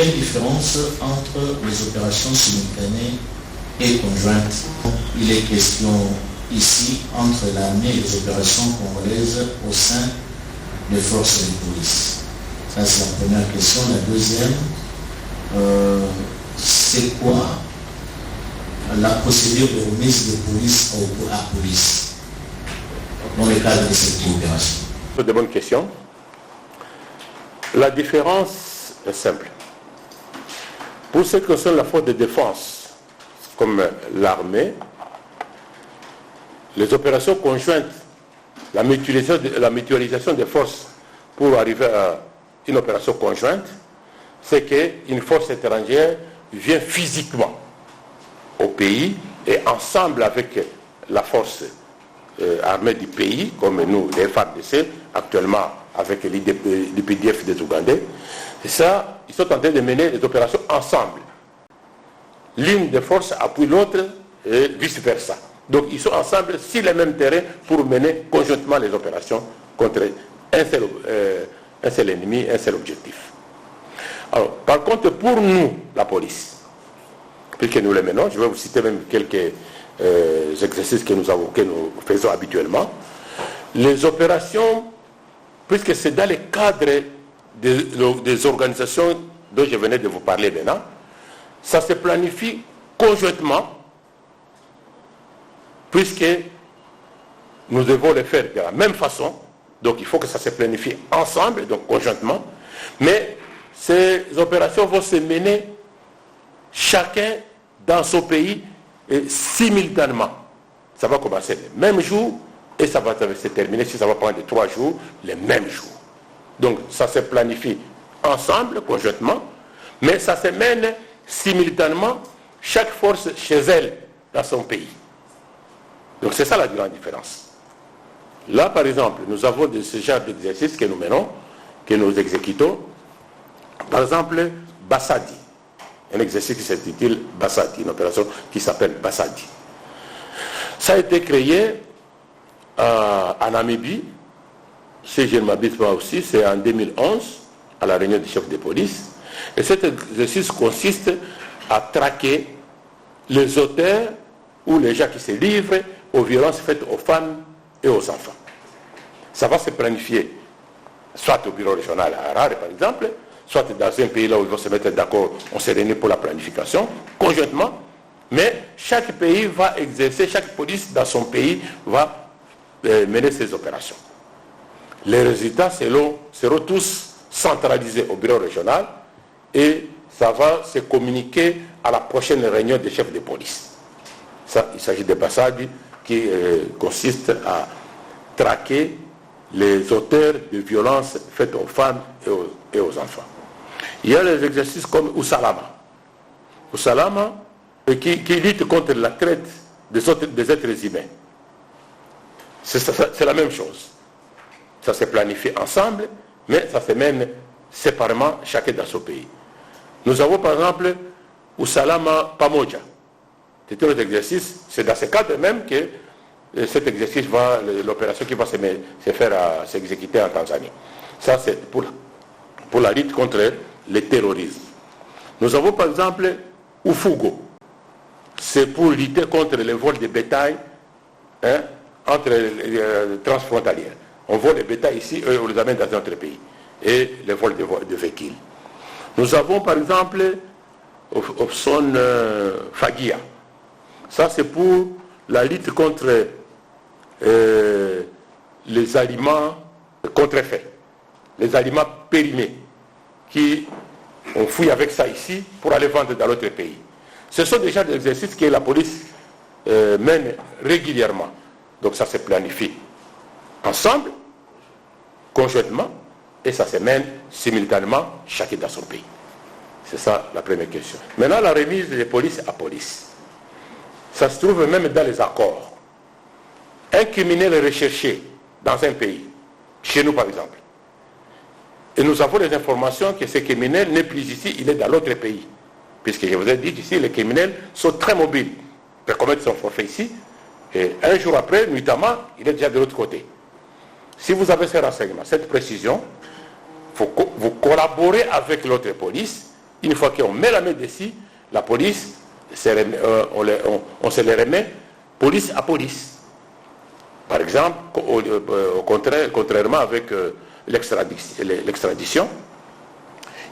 quelle différence entre les opérations simultanées et conjointes? Il est question ici entre l'armée et les opérations congolaises au sein des forces de police. Ça, c'est la première question. La deuxième, c'est quoi la procédure de remise de police à police dans le cadre de cette coopération? De bonnes questions. La différence est simple. Pour ce qui concerne la force de défense, comme l'armée, les opérations conjointes, la mutualisation des forces pour arriver à une opération conjointe, c'est qu'une force étrangère vient physiquement au pays et ensemble avec la force armée du pays, comme nous, les FARDC, actuellement avec l'IPDF des Ougandais, et ça, ils sont en train de mener des opérations ensemble. L'une des forces appuie l'autre et vice-versa. Donc ils sont ensemble sur les mêmes terrains pour mener conjointement les opérations contre un seul ennemi, un seul objectif. Alors, par contre, pour nous, la police, puisque nous les menons, je vais vous citer même quelques exercices que nous faisons habituellement. Les opérations, puisque c'est dans le cadre des organisations dont je venais de vous parler maintenant, ça se planifie conjointement, puisque nous devons le faire de la même façon. Donc il faut que ça se planifie ensemble, donc conjointement. Mais ces opérations vont se mener chacun dans son pays et simultanément. Ça va commencer le même jour et ça va se terminer, si ça va prendre 3 jours, les mêmes jours. Donc ça se planifie ensemble, conjointement, mais ça se mène simultanément, chaque force chez elle, dans son pays. Donc c'est ça la grande différence. Là, par exemple, nous avons ce genre d'exercice que nous menons, que nous exécutons. Par exemple, Bassadi. Un exercice qui s'intitule Bassadi, une opération qui s'appelle Bassadi. Ça a été créé en Namibie, si je ne m'abuse pas aussi, c'est en 2011, à la réunion des chefs de police. Et cet exercice consiste à traquer les auteurs ou les gens qui se livrent aux violences faites aux femmes et aux enfants. Ça va se planifier, soit au bureau régional à Harare, par exemple, soit dans un pays là où ils vont se mettre d'accord, on se réunit pour la planification, conjointement, mais chaque pays va exercer, chaque police dans son pays va mener ses opérations. Les résultats seront tous centralisés au bureau régional et ça va se communiquer à la prochaine réunion des chefs de police. Ça, il s'agit de Bassadi qui consiste à traquer les auteurs de violences faites aux femmes et aux enfants. Il y a les exercices comme Usalama. Usalama qui lutte contre la traite des êtres humains. C'est la même chose. Ça se planifie ensemble, mais ça se mène séparément, chacun dans son pays. Nous avons par exemple Usalama Pamoja. C'est un autre exercice, c'est dans ce cadre même que cet exercice l'opération qui va s'exécuter en Tanzanie. Ça, c'est pour la lutte contre le terrorisme. Nous avons par exemple Ufugo. C'est pour lutter contre les vols de bétail entre les transfrontalières. On vole les bétail ici, eux, on les amène dans un autre pays. Et les vols de véhicules. Nous avons par exemple Opson Fagia. Ça, c'est pour la lutte contre les aliments contrefaits, les aliments périmés, qui on fouille avec ça ici pour aller vendre dans l'autre pays. Ce sont déjà des exercices que la police mène régulièrement. Donc ça se planifie ensemble, conjointement, et ça se mène simultanément, chacun dans son pays. C'est ça la première question. Maintenant, la remise de police à police. Ça se trouve même dans les accords. Un criminel est recherché dans un pays, chez nous par exemple. Et nous avons les informations que ce criminel n'est plus ici, il est dans l'autre pays. Puisque je vous ai dit ici, les criminels sont très mobiles. Ils peuvent commettre son forfait ici, et un jour après, nuitamment, il est déjà de l'autre côté. Si vous avez ces renseignements, cette précision, vous collaborez avec l'autre police une fois qu'on met la main dessus, la police, on se les remet police à police. Par exemple, contrairement avec l'extradition,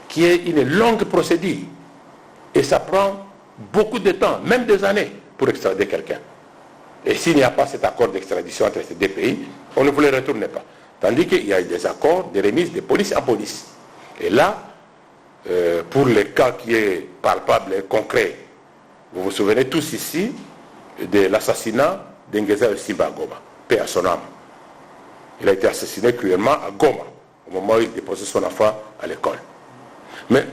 qui est une longue procédure. Et ça prend beaucoup de temps, même des années, pour extrader quelqu'un. Et s'il n'y a pas cet accord d'extradition entre ces deux pays, on ne vous les retourne pas. Tandis qu'il y a des accords de remise de police à police. Et là, pour les cas qui est palpable et concret, vous vous souvenez tous ici de l'assassinat d'Ngeza Simba à Goma, paix à son âme. Il a été assassiné cruellement à Goma, au moment où il déposait son enfant à l'école. Mais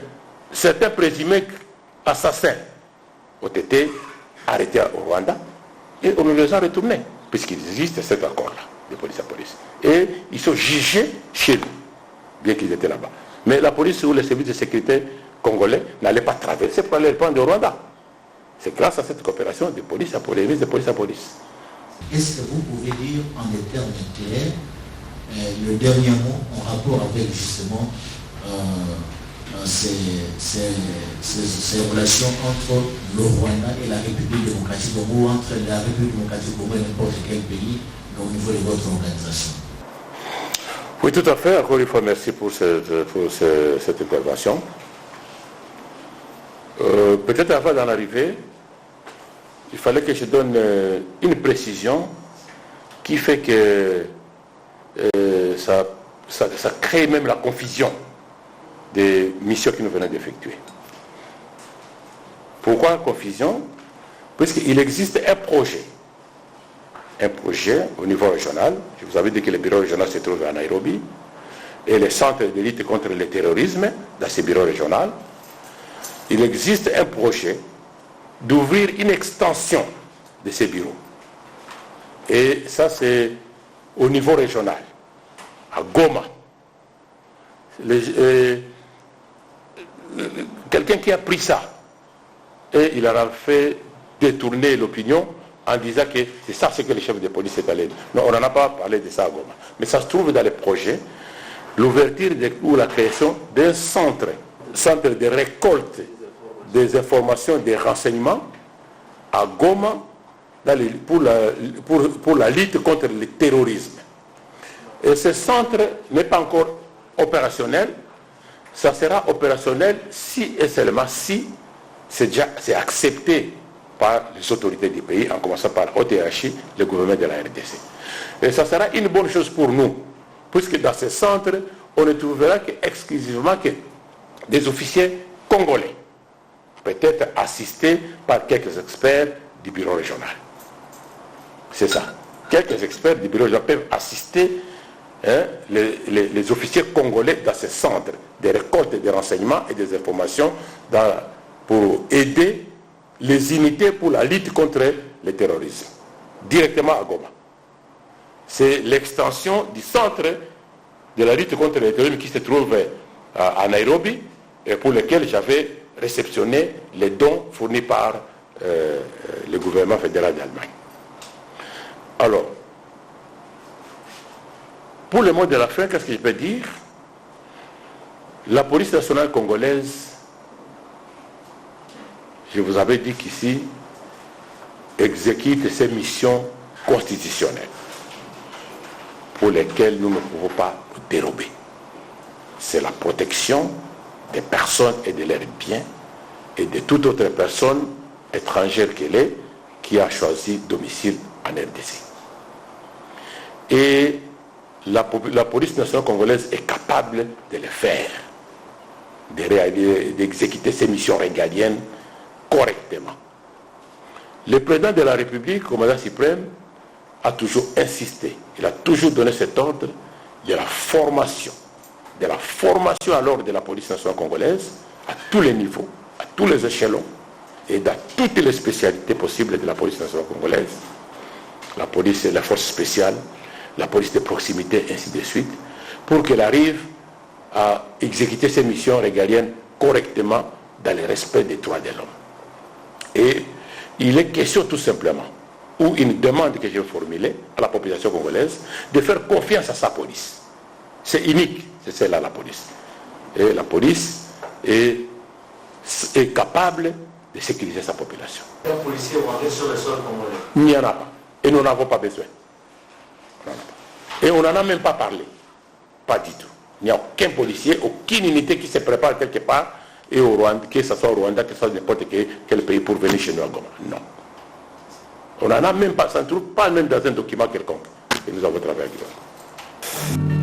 certains présumés assassins ont été arrêtés au Rwanda et on les a retournés, puisqu'il existe cet accord-là, de police à police. Et ils sont jugés chez nous, bien qu'ils étaient là-bas. Mais la police ou les services de sécurité congolais n'allaient pas traverser pour aller prendre au Rwanda. C'est grâce à cette coopération de police à police, de police à police. Est-ce que vous pouvez dire en des termes clairs le dernier mot en rapport avec justement ces relations entre le Rwanda et la République démocratique du Congo, ou entre la République démocratique du Congo et n'importe quel pays au niveau de votre organisation? Oui, tout à fait. Encore une fois, merci pour cette intervention. Peut-être avant d'en arriver, il fallait que je donne une précision qui fait que ça crée même la confusion des missions que nous venons d'effectuer. Pourquoi confusion? Puisqu'il existe un projet au niveau régional. Je vous avais dit que le bureau régional se trouve à Nairobi et les centres de lutte contre le terrorisme dans ces bureaux régionaux. Il existe un projet d'ouvrir une extension de ces bureaux. Et ça, c'est au niveau régional, à Goma. Quelqu'un qui a pris ça et il a fait détourner l'opinion en disant que c'est ça ce que le chef de police est allé. Non, on n'en a pas parlé de ça à Goma. Mais ça se trouve dans les projets, l'ouverture ou la création d'un centre de récolte des informations, des renseignements à Goma pour la lutte contre le terrorisme. Et ce centre n'est pas encore opérationnel. Ça sera opérationnel si et seulement si c'est accepté par les autorités du pays, en commençant par la haute hiérarchie, le gouvernement de la RDC. Et ça sera une bonne chose pour nous, puisque dans ce centre, on ne trouvera exclusivement que des officiers congolais, peut-être assistés par quelques experts du bureau régional. C'est ça. Quelques experts du bureau régional peuvent assister les officiers congolais dans ce centre de récolte des renseignements et des informations pour aider les unités pour la lutte contre le terrorisme, directement à Goma. C'est l'extension du centre de la lutte contre le terrorisme qui se trouve à Nairobi et pour lequel j'avais réceptionné les dons fournis par le gouvernement fédéral d'Allemagne. Alors, pour le mot de la fin, qu'est-ce que je peux dire? La police nationale congolaise, je vous avais dit qu'ici, exécute ses missions constitutionnelles pour lesquelles nous ne pouvons pas nous dérober. C'est la protection des personnes et de leurs biens et de toute autre personne étrangère qu'elle est qui a choisi domicile en RDC. Et la police nationale congolaise est capable de le faire, d'exécuter ses missions régaliennes correctement. Le président de la République, commandant suprême, a toujours insisté, il a toujours donné cet ordre de la formation à l'ordre de la police nationale congolaise, à tous les niveaux, à tous les échelons, et dans toutes les spécialités possibles de la police nationale congolaise, la police et la force spéciale, la police de proximité, ainsi de suite, pour qu'elle arrive à exécuter ses missions régaliennes correctement dans le respect des droits de l'homme. Et il est question tout simplement, ou une demande que j'ai formulée à la population congolaise, de faire confiance à sa police. C'est unique, c'est celle-là la police. Et la police est est capable de sécuriser sa population. Un policier rwandais sur le sol congolais? Il n'y en a pas. Et nous n'en avons pas besoin. Et on n'en a même pas parlé. Pas du tout. Il n'y a aucun policier, aucune unité qui se prépare quelque part, et au Rwanda, que ce soit au Rwanda, que ce soit n'importe quel pays pour venir chez nous à Goma. Non. On n'en a même pas, ça ne trouve pas même dans un document quelconque que nous avons travaillé avec.